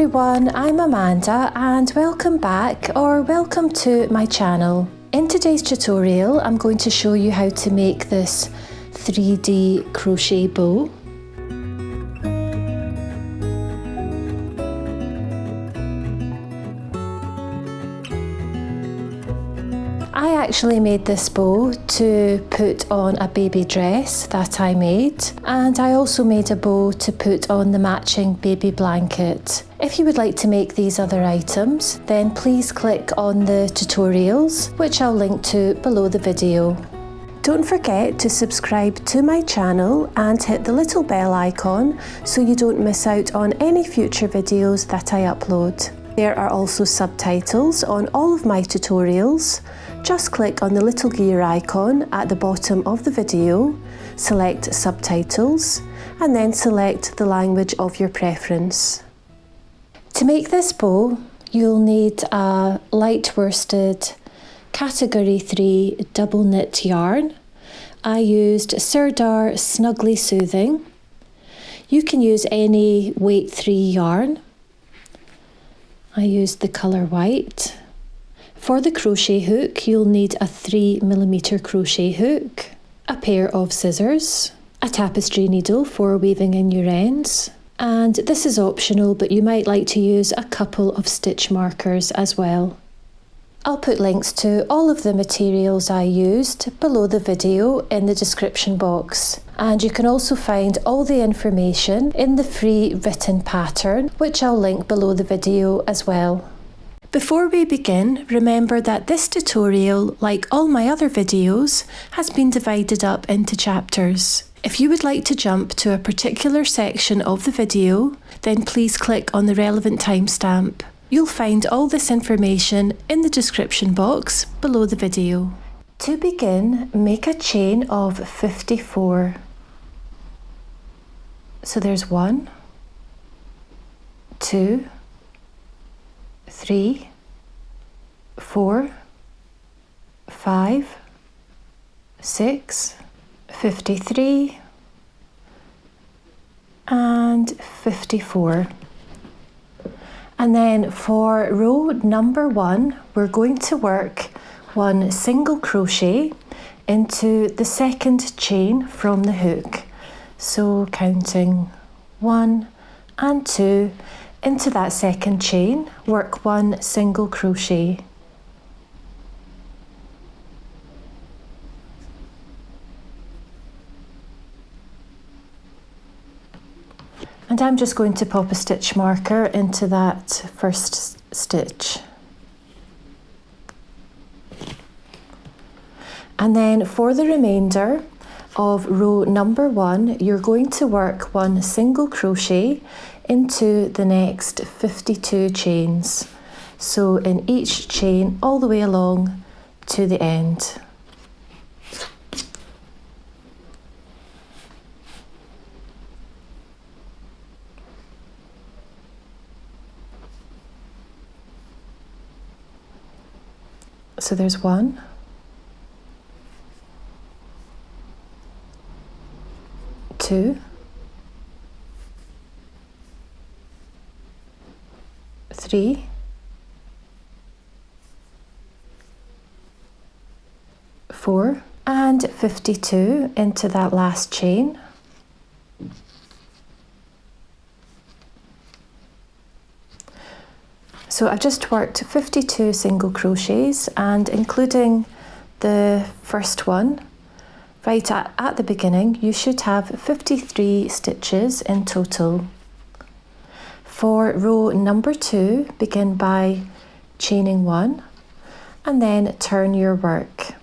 everyone, I'm Amanda and welcome back or welcome to my channel. In today's tutorial I'm going to show you how to make this 3D crochet bow. I actually made this bow to put on a baby dress that I made, and I also made a bow to put on the matching baby blanket. If you would like to make these other items, then please click on the tutorials, which I'll link to below the video. Don't forget to subscribe to my channel and hit the little bell icon so you don't miss out on any future videos that I upload. There are also subtitles on all of my tutorials. Just click on the little gear icon at the bottom of the video, select Subtitles, and then select the language of your preference. To make this bow, you'll need a light worsted category 3 double knit yarn. I used Sirdar Snugly Soothing. You can use any weight 3 yarn. I used the colour white. For the crochet hook, you'll need a 3mm crochet hook, a pair of scissors, a tapestry needle for weaving in your ends, and this is optional, but you might like to use a couple of stitch markers as well. I'll put links to all of the materials I used below the video in the description box, and you can also find all the information in the free written pattern, which I'll link below the video as well. Before we begin, remember that this tutorial, like all my other videos, has been divided up into chapters. If you would like to jump to a particular section of the video, then please click on the relevant timestamp. You'll find all this information in the description box below the video. To begin, make a chain of 54. So there's 1, 2, 3, 4, 5, 6, 53, and 54. And then for row number 1, we're going to work 1 single crochet into the second chain from the hook. So counting 1 and 2, into that second chain, work 1 single crochet. And I'm just going to pop a stitch marker into that first stitch. And then for the remainder of row number 1, you're going to work 1 single crochet into the next 52 chains. So in each chain all the way along to the end. So there's 1, 2, 3, 4, and 52 into that last chain. So I've just worked 52 single crochets, and including the first one, right at the beginning, you should have 53 stitches in total. For row number 2, begin by chaining 1 and then turn your work.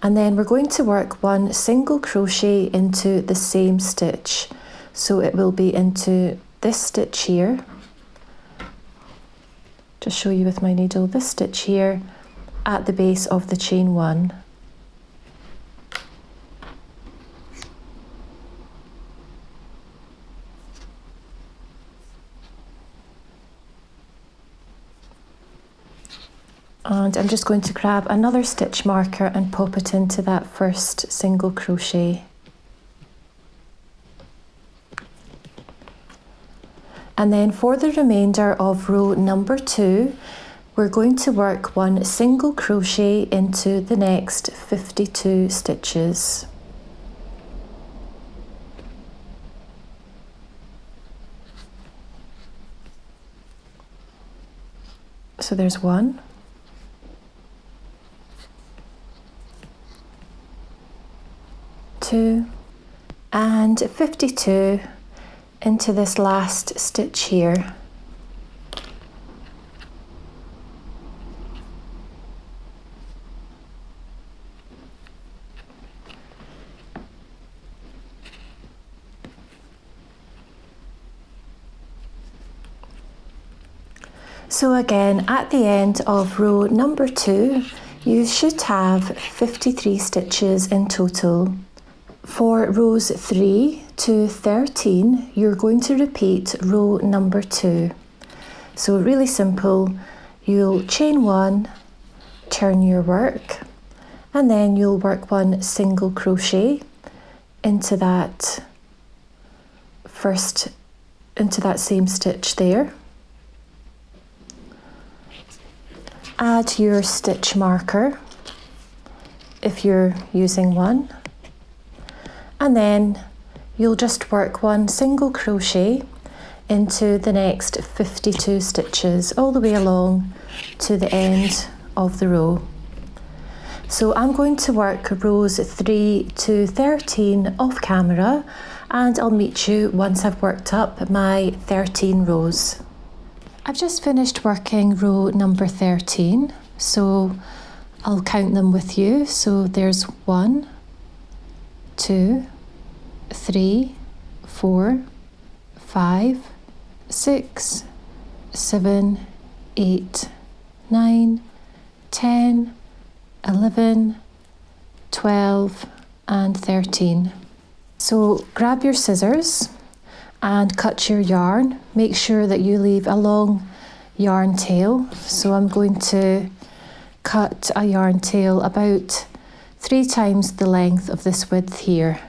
And then we're going to work 1 single crochet into the same stitch. So it will be into this stitch here. Just show you with my needle, this stitch here at the base of the chain 1. And I'm just going to grab another stitch marker and pop it into that first single crochet. And then for the remainder of row number 2, we're going to work 1 single crochet into the next 52 stitches. So there's 1, 2, and 52 into this last stitch here. So again, at the end of row number 2, you should have 53 stitches in total. For rows 3 to 13, you're going to repeat row number 2. So really simple, you'll chain 1, turn your work, and then you'll work 1 single crochet into that same stitch there. Add your stitch marker if you're using one, and then you'll just work 1 single crochet into the next 52 stitches all the way along to the end of the row. So I'm going to work rows 3 to 13 off camera, and I'll meet you once I've worked up my 13 rows. I've just finished working row number 13, so I'll count them with you. So there's 1, 2, 3, 4, 5, 6, 7, 8, 9, 10, 11, 12, and 13. So grab your scissors and cut your yarn. Make sure that you leave a long yarn tail. So I'm going to cut a yarn tail about 3 times the length of this width here.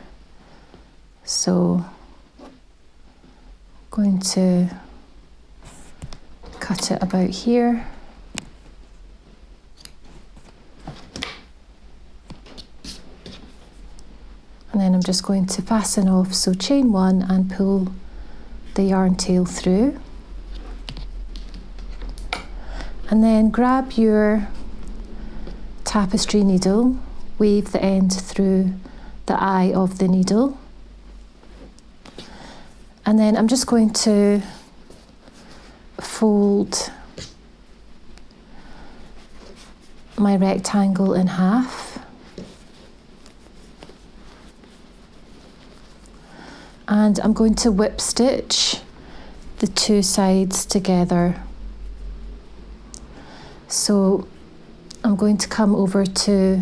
So I'm going to cut it about here. And then I'm just going to fasten off, so chain 1 and pull the yarn tail through. And then grab your tapestry needle, weave the end through the eye of the needle. And then I'm just going to fold my rectangle in half. And I'm going to whip stitch the 2 sides together. So I'm going to come over to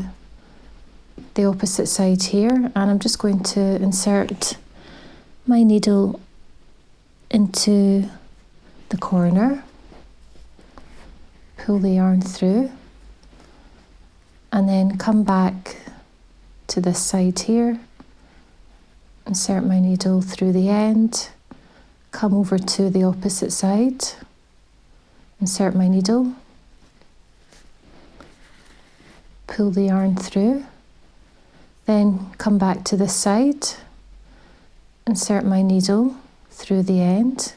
the opposite side here, and I'm just going to insert my needle into the corner, pull the yarn through, and then come back to this side here. Insert my needle through the end, come over to the opposite side, insert my needle, pull the yarn through, then come back to this side, insert my needle through the end,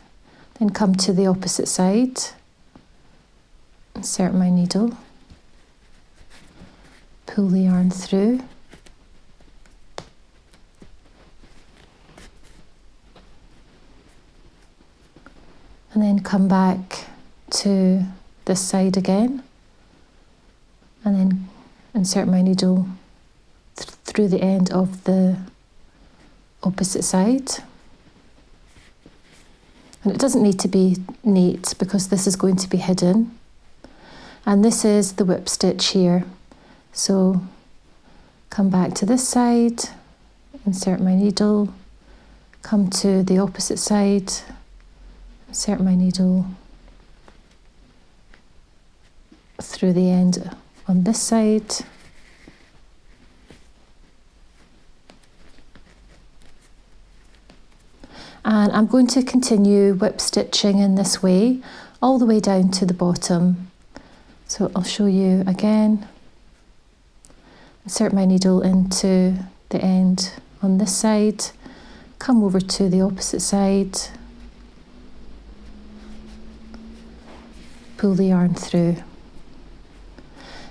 then come to the opposite side, insert my needle, pull the yarn through, and then come back to this side again, and then insert my needle through the end of the opposite side. And it doesn't need to be neat because this is going to be hidden. And this is the whip stitch here. So come back to this side, insert my needle, come to the opposite side, insert my needle through the end on this side, And I'm going to continue whip stitching in this way all the way down to the bottom. So I'll show you again. Insert my needle into the end on this side, come over to the opposite side, pull the yarn through.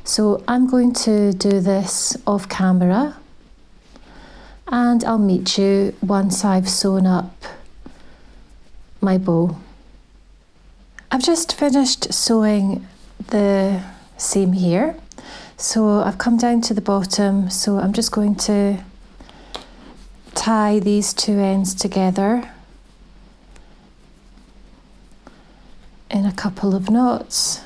So I'm going to do this off camera, and I'll meet you once I've sewn up my bow. I've just finished sewing the seam here, so I've come down to the bottom, so I'm just going to tie these two ends together in a couple of knots,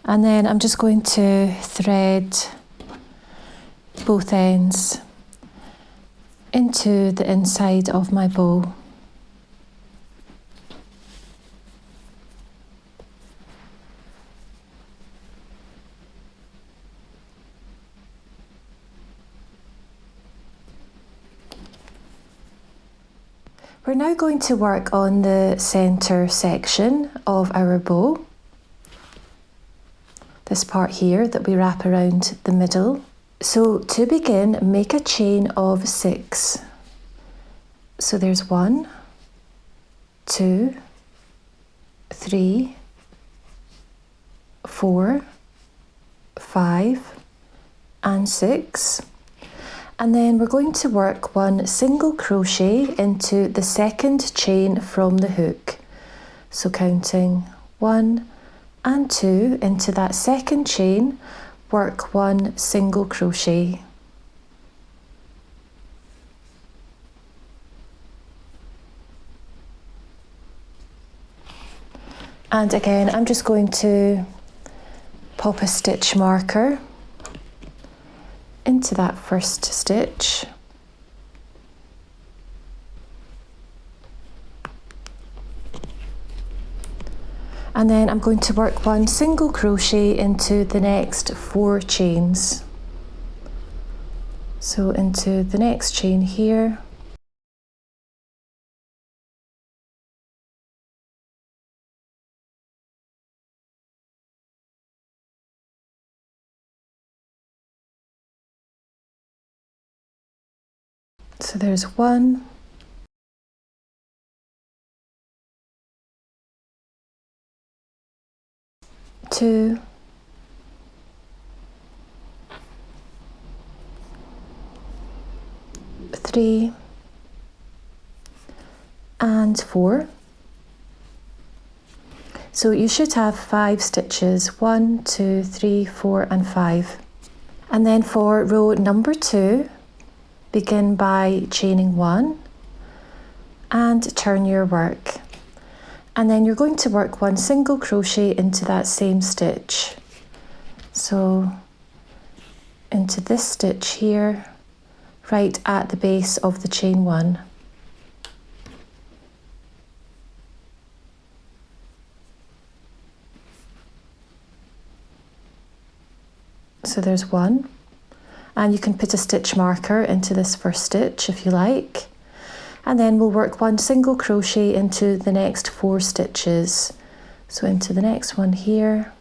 and then I'm just going to thread both ends into the inside of my bow. We're now going to work on the centre section of our bow, this part here that we wrap around the middle. So to begin, make a chain of 6. So there's 1, 2, 3, 4, 5, and 6. And then we're going to work 1 single crochet into the second chain from the hook. So counting 1 and 2 into that second chain, work 1 single crochet. And again, I'm just going to pop a stitch marker into that first stitch. And then I'm going to work 1 single crochet into the next 4 chains. So into the next chain here. So there's 1, 2, 3, and 4. So you should have 5 stitches, 1, 2, 3, 4, and 5. And then for row number 2, begin by chaining 1 and turn your work. And then you're going to work 1 single crochet into that same stitch. So into this stitch here, right at the base of the chain 1. So there's 1, and you can put a stitch marker into this first stitch if you like, and then we'll work 1 single crochet into the next 4 stitches. So into the next one here.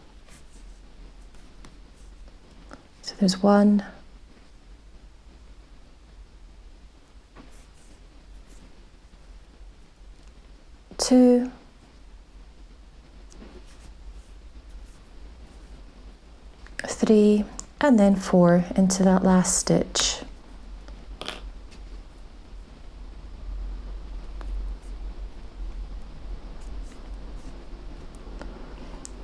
So there's 1, 2, 3, and then 4 into that last stitch.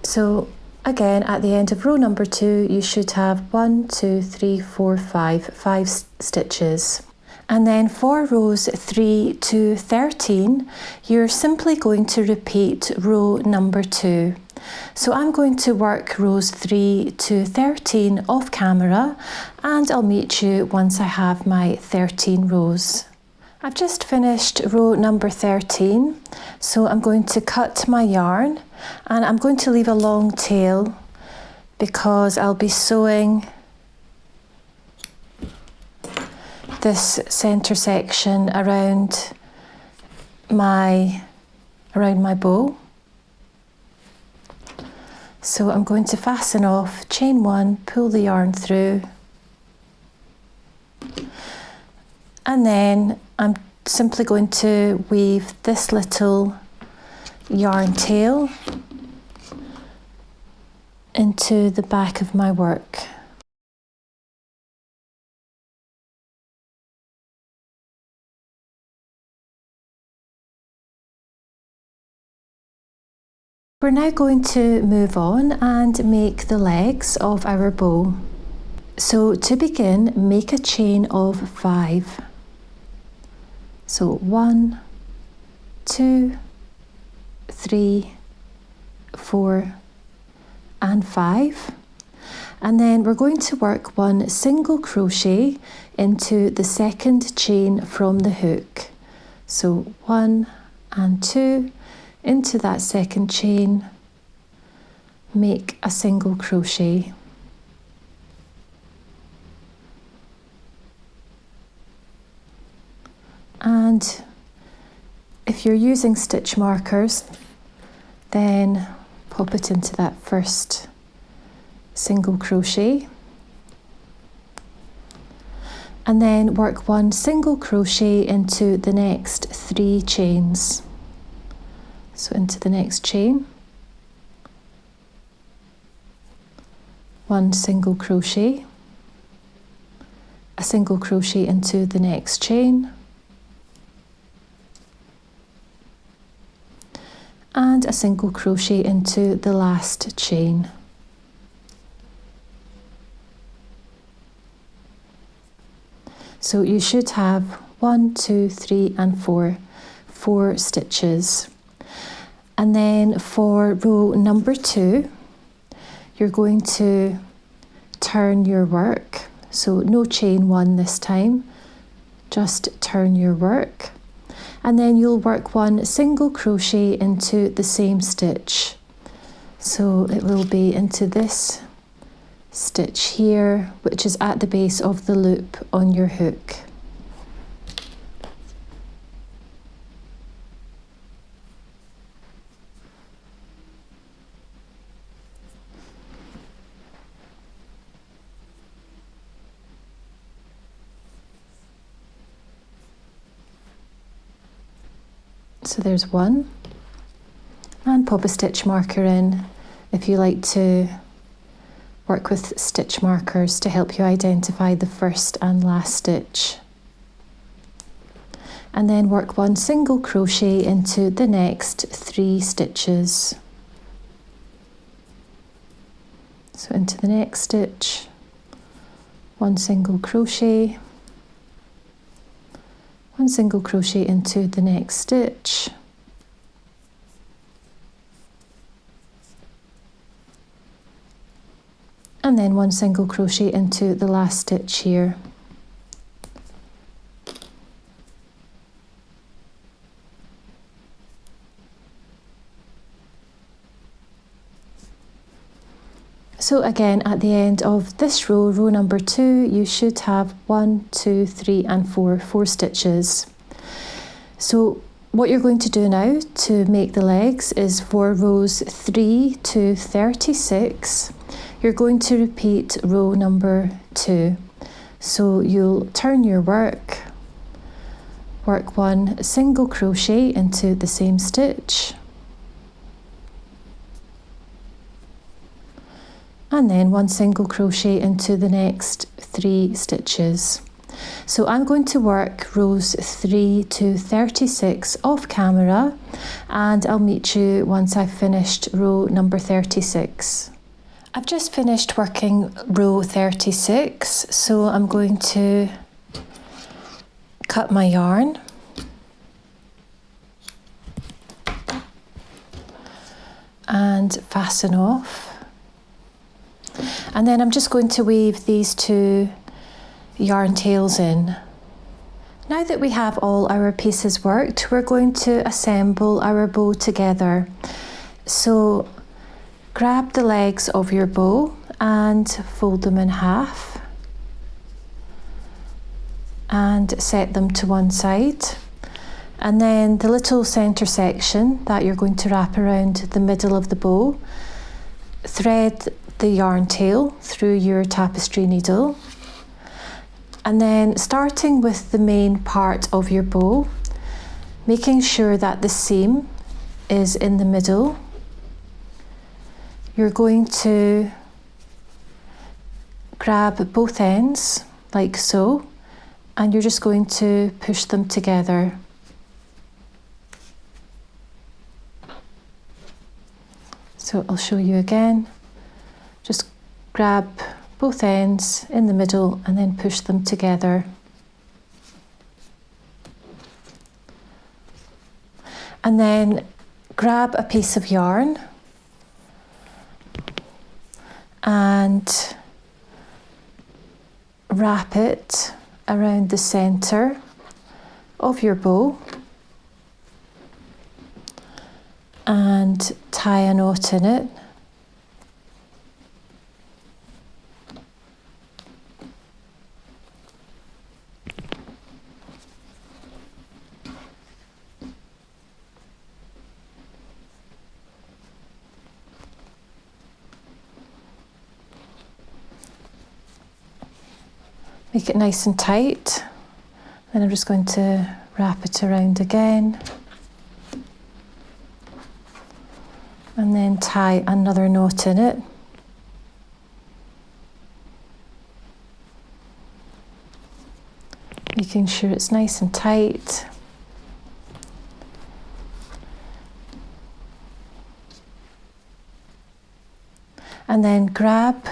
So again, at the end of row number 2, you should have 1, 2, 3, 4, 5 stitches. And then for rows 3 to 13, you're simply going to repeat row number 2. So I'm going to work rows 3 to 13 off camera, and I'll meet you once I have my 13 rows. I've just finished row number 13, so I'm going to cut my yarn, and I'm going to leave a long tail because I'll be sewing this centre section around my bow. So I'm going to fasten off, chain 1, pull the yarn through, and then I'm simply going to weave this little yarn tail into the back of my work. We're now going to move on and make the legs of our bow. So to begin, make a chain of 5. So 1, 2, 3, 4 and 5, and then we're going to work 1 single crochet into the second chain from the hook. So 1 and 2 into that second chain, make a single crochet. And if you're using stitch markers, then pop it into that first single crochet, and then work 1 single crochet into the next 3 chains. So into the next chain, 1 single crochet, a single crochet into the next chain, and a single crochet into the last chain. So you should have 1, 2, 3 and 4 stitches. And then for row number 2, you're going to turn your work. So no chain 1 this time, just turn your work. And then you'll work 1 single crochet into the same stitch. So it will be into this stitch here, which is at the base of the loop on your hook. So there's 1, and pop a stitch marker in if you like to work with stitch markers to help you identify the first and last stitch. And then work 1 single crochet into the next 3 stitches. So into the next stitch, 1 single crochet, 1 single crochet into the next stitch, and then 1 single crochet into the last stitch here. So again, at the end of this row, row number 2, you should have 1, 2, 3 and 4 stitches. So what you're going to do now to make the legs is for rows 3 to 36, you're going to repeat row number 2. So you'll turn your work, work 1 single crochet into the same stitch, and then 1 single crochet into the next 3 stitches. So I'm going to work rows 3 to 36 off camera, and I'll meet you once I've finished row number 36. I've just finished working row 36, so I'm going to cut my yarn and fasten off. And then I'm just going to weave these 2 yarn tails in. Now that we have all our pieces worked, we're going to assemble our bow together. So grab the legs of your bow and fold them in half. and set them to one side. And then the little centre section that you're going to wrap around the middle of the bow, thread the yarn tail through your tapestry needle, and then starting with the main part of your bow, making sure that the seam is in the middle, you're going to grab both ends like so, and you're just going to push them together. So I'll show you again. Just grab both ends in the middle and then push them together. And then grab a piece of yarn and wrap it around the centre of your bow and tie a knot in it. Make it nice and tight. Then I'm just going to wrap it around again. And then tie another knot in it. Making sure it's nice and tight. And then grab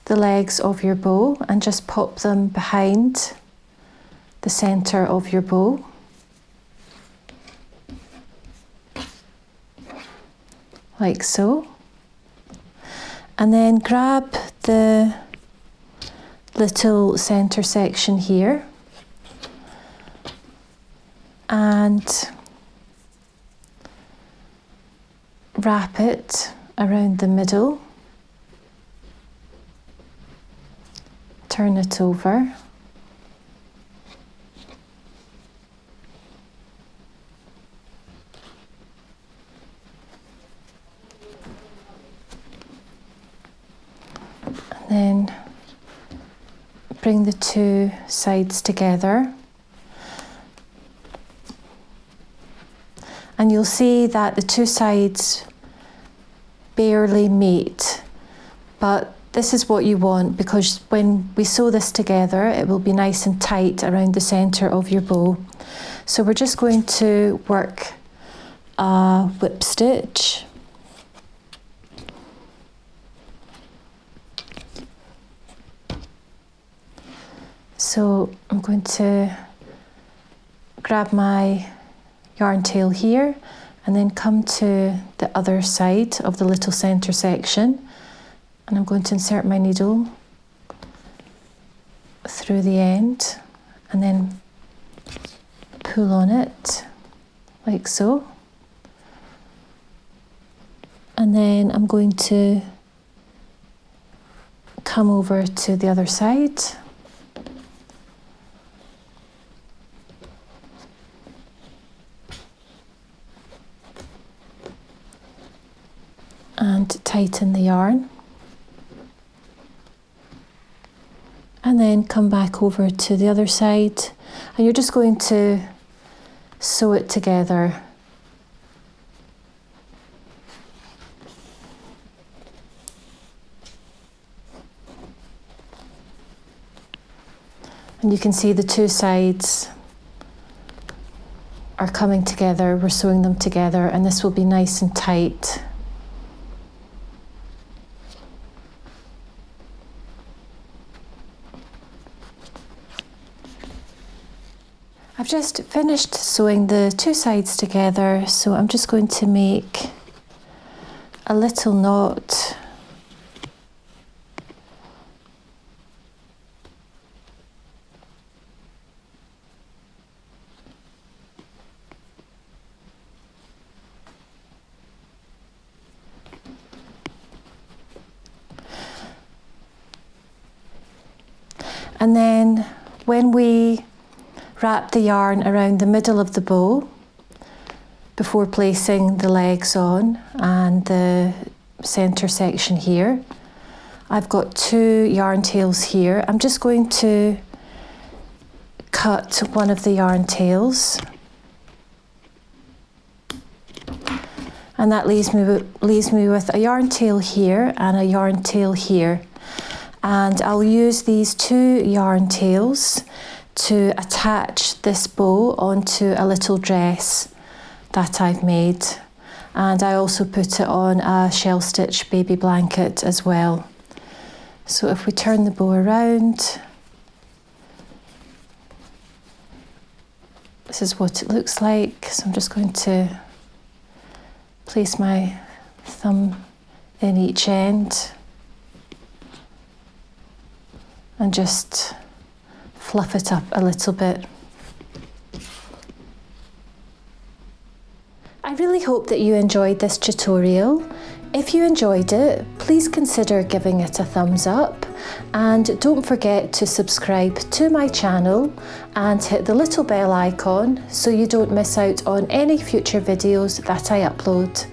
the legs of your bow and just pop them behind the centre of your bow. Like so. And then grab the little centre section here and wrap it around the middle. Turn it over. And then bring the two sides together. And you'll see that the two sides barely meet, but this is what you want, because when we sew this together, it will be nice and tight around the centre of your bow. So we're just going to work a whip stitch. So I'm going to grab my yarn tail here and then come to the other side of the little centre section. And I'm going to insert my needle through the end and then pull on it like so. And then I'm going to come over to the other side and tighten the yarn. And then come back over to the other side, and you're just going to sew it together. And you can see the two sides are coming together, we're sewing them together, and this will be nice and tight. I've just finished sewing the two sides together, so I'm just going to make a little knot . And then when we wrap the yarn around the middle of the bow before placing the legs on and the centre section here. I've got 2 yarn tails here. I'm just going to cut one of the yarn tails, and that leaves me with a yarn tail here and a yarn tail here. And I'll use these 2 yarn tails to attach this bow onto a little dress that I've made. And I also put it on a shell stitch baby blanket as well. So if we turn the bow around, this is what it looks like. So I'm just going to place my thumb in each end and just fluff it up a little bit. I really hope that you enjoyed this tutorial. If you enjoyed it, please consider giving it a thumbs up, and don't forget to subscribe to my channel and hit the little bell icon so you don't miss out on any future videos that I upload.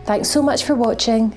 Thanks so much for watching.